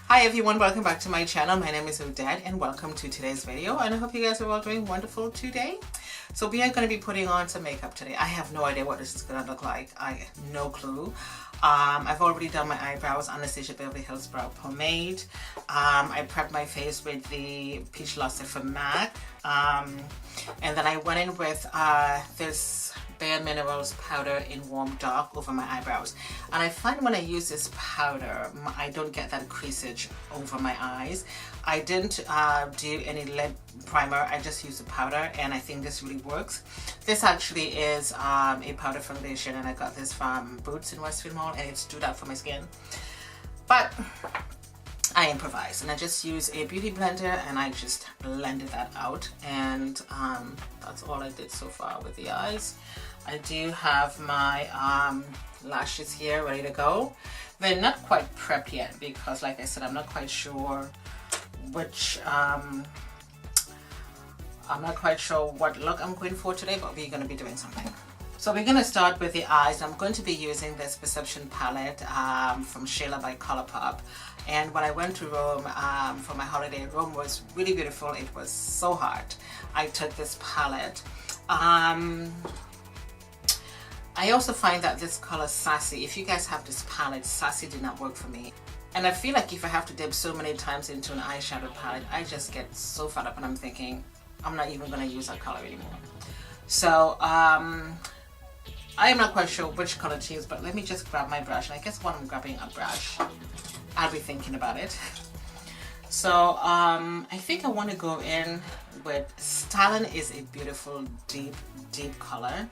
Hi everyone, welcome back to my channel. My name is Ardell and welcome to today's video, and I hope you guys are all doing wonderful today. So we are going to be putting on some makeup today. I have no idea what this is going to look like. I have no clue. I've already done my eyebrows on the Beverly Hills Brow Pomade. I prepped my face with the Peach Lustre from MAC. And then I went in with this Bare Minerals powder in Warm Dark over my eyebrows. And I find when I use this powder, I don't get that creasage over my eyes. I didn't do any lip primer, I just used the powder, and I think this really works. This actually is a powder foundation, and I got this from Boots in Westfield Mall, and it's do that for my skin. But I improvised, and I just used a beauty blender, and I just blended that out, and that's all I did so far with the eyes. I do have my lashes here ready to go. They're not quite prepped yet because, like I said, I'm not quite sure which I'm not quite sure what look I'm going for today, but we're going to be doing something. So we're going to start with the eyes. I'm going to be using this Perception palette from Shayla by Colourpop. And when I went to Rome for my holiday, Rome was really beautiful. It was so hot. I took this palette. I also find that this color Sassy, if you guys have this palette, Sassy did not work for me. And I feel like if I have to dip so many times into an eyeshadow palette, I just get so fed up and I'm thinking, I'm not even going to use that color anymore. So, I am not quite sure which color to use, but let me just grab my brush. And I guess when I'm grabbing a brush, I'll be thinking about it. So, I think I want to go in with Stalin is a beautiful, deep color.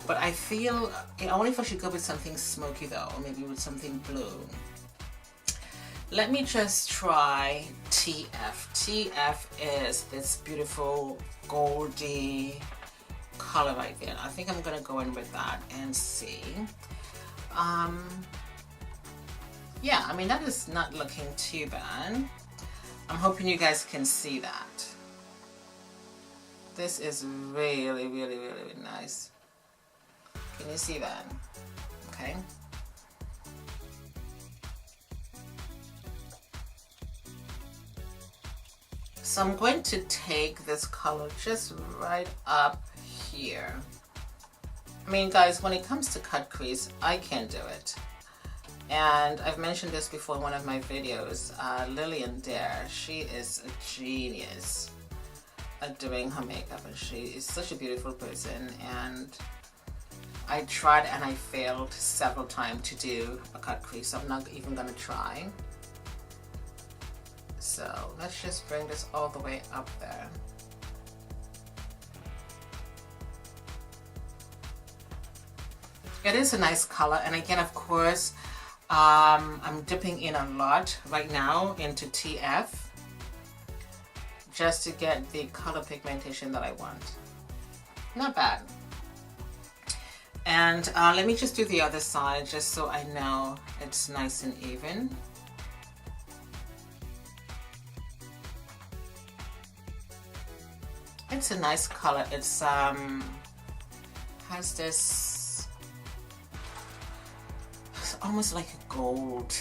But I feel, I wonder if I should go with something smoky though, or maybe with something blue. Let me just try TF. TF is this beautiful goldy color right there. I think I'm gonna go in with that and see. Yeah, I mean, that is not looking too bad. I'm hoping you guys can see that. This is really, really, really, really nice. Can you see that? Okay. So I'm going to take this color just right up here. I mean, guys, when it comes to cut crease, I can't do it. And I've mentioned this before in one of my videos. Lillian Dare, she is a genius at doing her makeup, and she is such a beautiful person. And I tried and I failed several times to do a cut crease, so I'm not even gonna try. So let's just bring this all the way up there. It is a nice color, and again, of course, I'm dipping in a lot right now into TF just to get the color pigmentation that I want. Not bad. And let me just do the other side just so I know it's nice and even. It's a nice color. It's has this, it's almost like a gold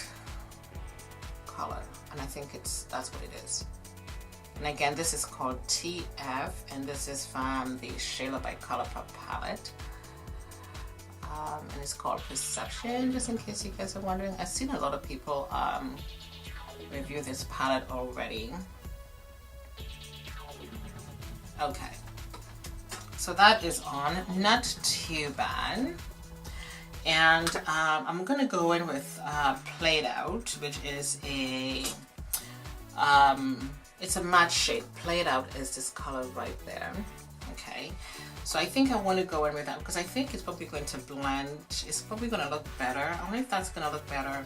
color, and I think that's what it is. And again, this is called TF, and this is from the Shayla by Colourpop palette. And it's called Perception, just in case you guys are wondering. I've seen a lot of people review this palette already. Okay, so that is on, not too bad. And I'm gonna go in with Played Out, which is a it's a matte shade. Played Out is this color right there. Okay, so I think I want to go in with that because I think it's probably going to blend. It's probably going to look better. I wonder if that's going to look better.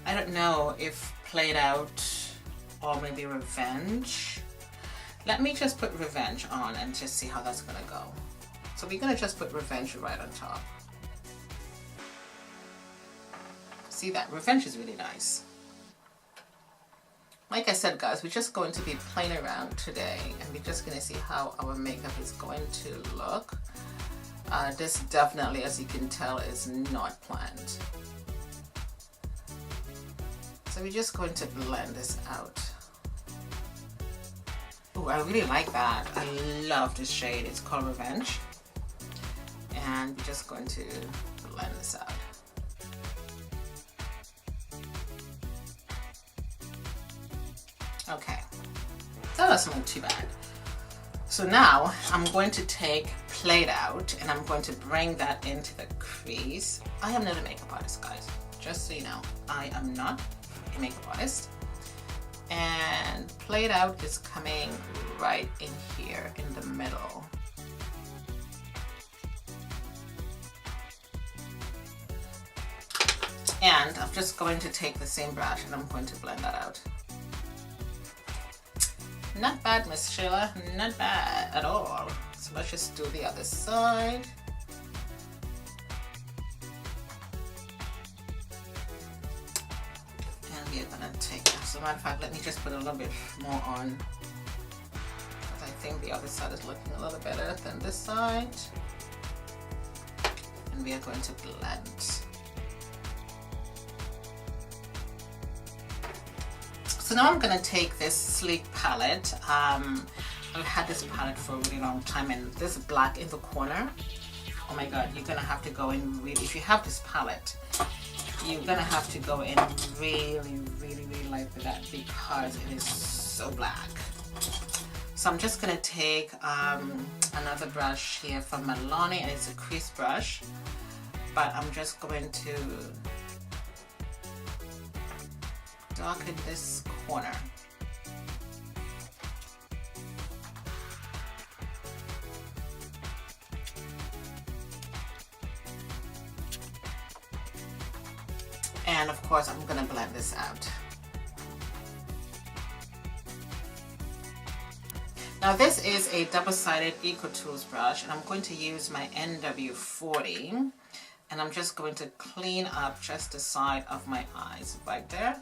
I don't know if Played Out or maybe Revenge. Let me just put Revenge on and just see how that's going to go. So we're going to just put Revenge right on top. See that? Revenge is really nice. Like I said, guys, we're just going to be playing around today, and we're just going to see how our makeup is going to look. This definitely, as you can tell, is not planned. So we're just going to blend this out. Oh, I really like that. I love this shade. It's called Revenge. And we're just going to blend this out. Okay, that doesn't look too bad. So now I'm going to take Played Out and I'm going to bring that into the crease. I am not a makeup artist, guys. Just so you know, I am not a makeup artist. And Played Out is coming right in here in the middle. And I'm just going to take the same brush and I'm going to blend that out. Not bad, Miss Shayla, not bad at all. So let's just do the other side. And we're gonna take, so matter of fact, let me just put a little bit more on, because I think the other side is looking a little better than this side. And we are going to blend. So now I'm going to take this sleek palette. I've had this palette for a really long time, and this black in the corner, oh my god, you're going to have to go in really, if you have this palette, you're going to have to go in really light with that because it is so black. So I'm just going to take another brush here from Milani, and it's a crease brush, but I'm just going to darken this corner. And of course I'm going to blend this out. Now this is a double-sided Eco Tools brush, and I'm going to use my NW40, and I'm just going to clean up just the side of my eyes right there.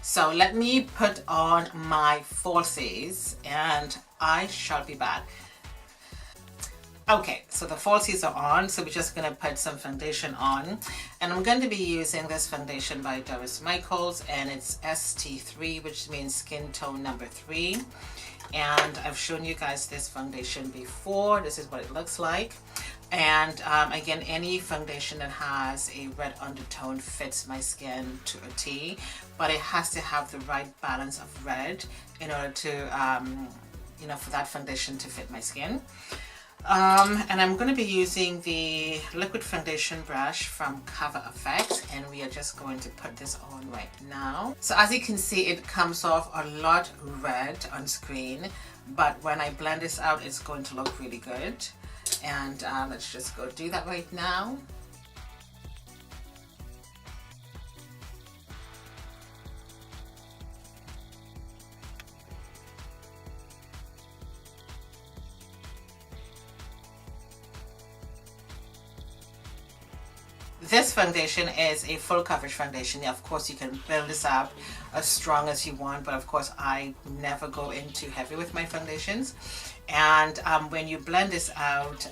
So let me put on my falsies and I shall be back. Okay, so the falsies are on, so we're just going to put some foundation on. And I'm going to be using this foundation by Doris and it's ST3, which means skin tone number 3. And I've shown you guys this foundation before. This is what it looks like. And again, any foundation that has a red undertone fits my skin to a T, but it has to have the right balance of red in order to, you know, for that foundation to fit my skin. And I'm going to be using the liquid foundation brush from Cover Effect, and we are just going to put this on right now. So as you can see, it comes off a lot red on screen, but when I blend this out, it's going to look really good. And let's just go do that right now. This foundation is a full coverage foundation. Of course, you can build this up as strong as you want, but of course I never go in too heavy with my foundations. And when you blend this out,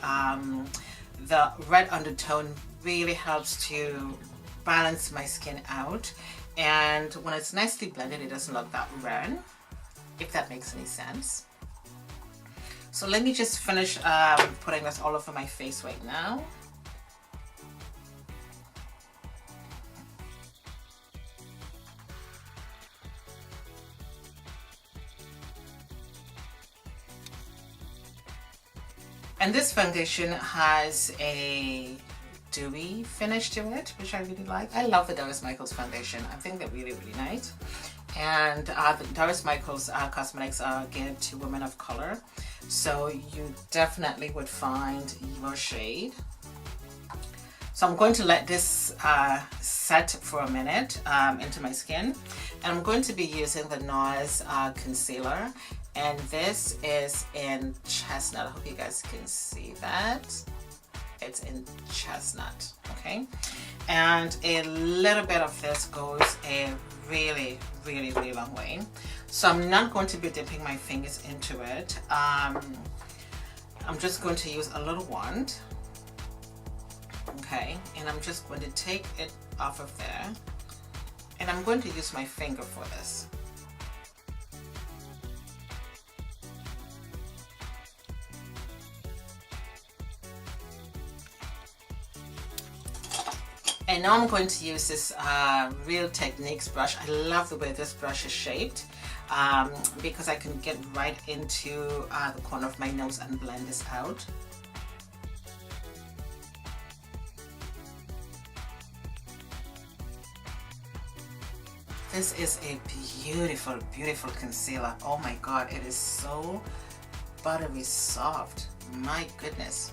the red undertone really helps to balance my skin out, and when it's nicely blended, it doesn't look that red, if that makes any sense. So let me just finish putting this all over my face right now. And this foundation has a dewy finish to it, which I really like. I love the Doris foundation. I think they're really nice. And the Doris cosmetics are geared to women of color, so you definitely would find your shade. So I'm going to let this set for a minute into my skin, and I'm going to be using the Nars concealer. And this is in Chestnut. I hope you guys can see that. It's in Chestnut, okay? And a little bit of this goes a really, really, really long way. So I'm not going to be dipping my fingers into it. I'm just going to use a little wand. Okay, and I'm just going to take it off of there. And I'm going to use my finger for this. And now I'm going to use this Real Techniques brush. I love the way this brush is shaped because I can get right into the corner of my nose and blend this out. This is a beautiful, beautiful concealer. Oh my God, it is so buttery soft. My goodness.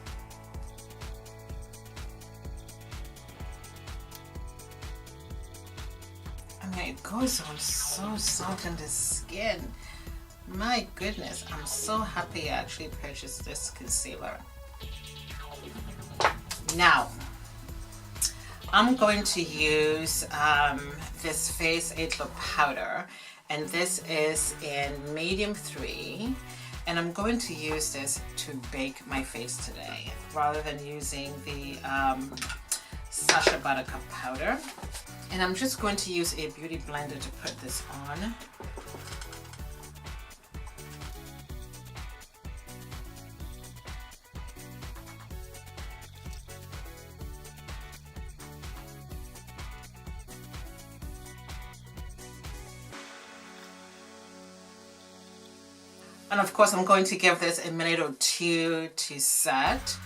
I mean, it goes on so soft on the skin. My goodness, I'm so happy I actually purchased this concealer. Now, I'm going to use this Faceatlier powder, and this is in medium 3, and I'm going to use this to bake my face today rather than using the Sacha Buttercup powder. And I'm just going to use a beauty blender to put this on. And of course I'm going to give this a minute or two to set,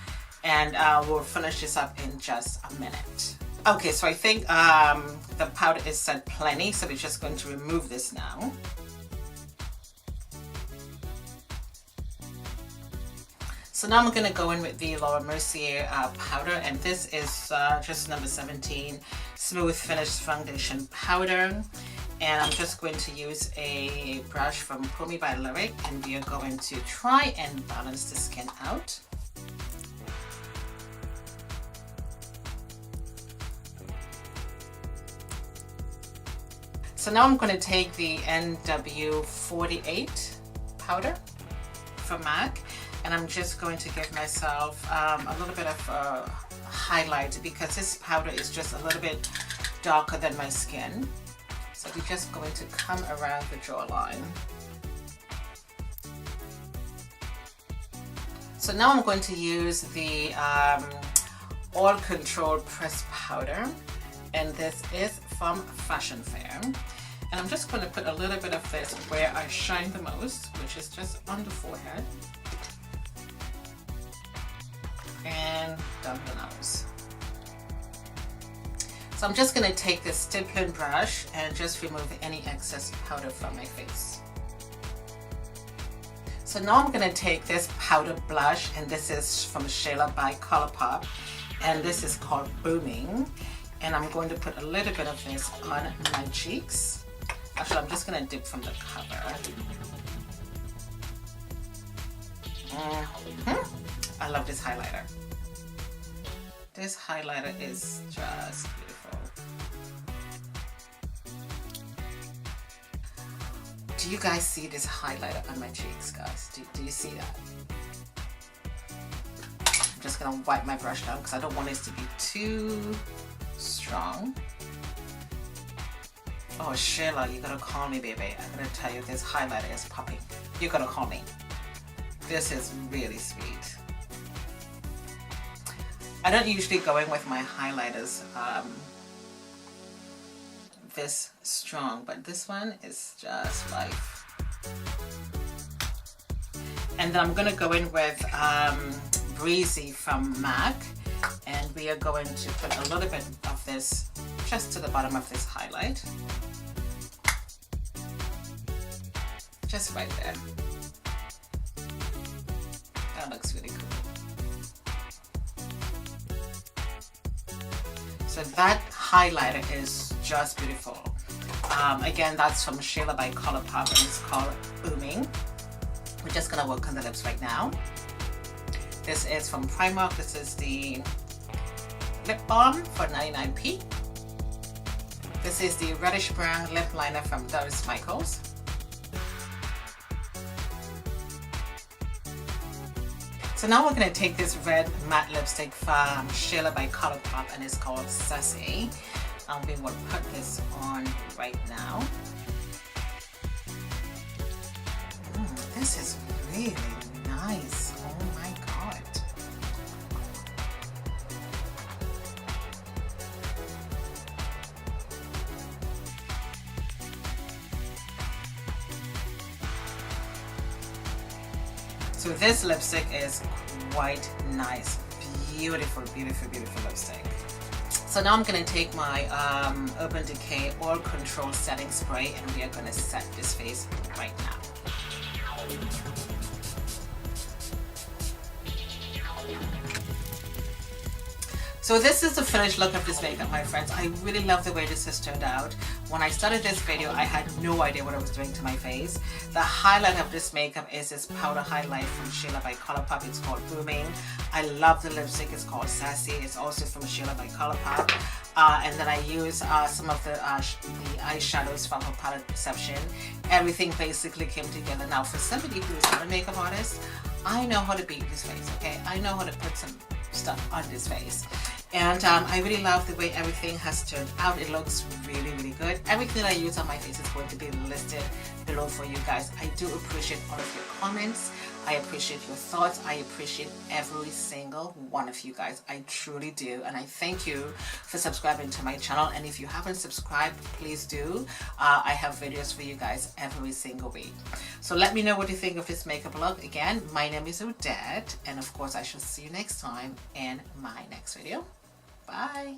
and we'll finish this up in just a minute. Okay, so I think the powder is set plenty, so we're just going to remove this now. So now I'm going to go in with the Laura Mercier powder, and this is just number 17 Smooth Finish Foundation Powder. And I'm just going to use a brush from Pomade by Lyric, and we are going to try and balance the skin out. So now I'm going to take the NW48 powder from MAC, and I'm just going to give myself a little bit of highlight because this powder is just a little bit darker than my skin. So we're just going to come around the jawline. So now I'm going to use the Oil Control Pressed Powder, and this is from Fashion Fair. And I'm just going to put a little bit of this where I shine the most, which is just on the forehead and down the nose. So I'm just going to take this stippling brush and just remove any excess powder from my face. So now I'm going to take this powder blush, and this is from Shayla by Colourpop, and this is called Booming. And I'm going to put a little bit of this on my cheeks. Actually, I'm just going to dip from the cover. I love this highlighter. This highlighter is just beautiful. Do you guys see this highlighter on my cheeks, guys? Do you see that? I'm just going to wipe my brush down because I don't want this to be too strong. Oh, Shayla, you gotta call me, baby. I'm gonna tell you this highlighter is popping. You gotta call me. This is really sweet. I don't usually go in with my highlighters this strong, but this one is just life. And then I'm gonna go in with Breezy from MAC, and we are going to put a little bit of this just to the bottom of this highlight. Just right there. That looks really cool. So that highlighter is just beautiful. Again, that's from Shayla by Colourpop, and it's called Booming. We're just gonna work on the lips right now. This is from Primark. This is the lip balm for 99p. This is the Reddish Brown Lip Liner from Doris Michaels. So now we're going to take this red matte lipstick from Shayla by Colourpop, and it's called Sassy. And we will put this on right now. This is really nice. Oh my god. So this lipstick is quite nice. Beautiful, beautiful, beautiful lipstick. So now I'm going to take my Urban Decay Oil Control Setting Spray, and we are going to set this face right now. So this is the finished look of this makeup, my friends. I really love the way this has turned out. When I started this video, I had no idea what I was doing to my face. The highlight of this makeup is this powder highlight from Shayla by Colourpop. It's called Booming. I love the lipstick. It's called Sassy. It's also from Shayla by Colourpop. And then I use some of the eyeshadows from her palette Perception. Everything basically came together. Now, for somebody who is not a makeup artist, I know how to beat this face, okay? I know how to put some stuff on this face. And I really love the way everything has turned out. It looks really, really good. Everything that I use on my face is going to be listed below for you guys. I do appreciate all of your comments. I appreciate your thoughts. I appreciate every single one of you guys. I truly do. And I thank you for subscribing to my channel. And if you haven't subscribed, please do. I have videos for you guys every single week. So let me know what you think of this makeup look. Again, my name is Odette. And of course, I shall see you next time in my next video. Bye.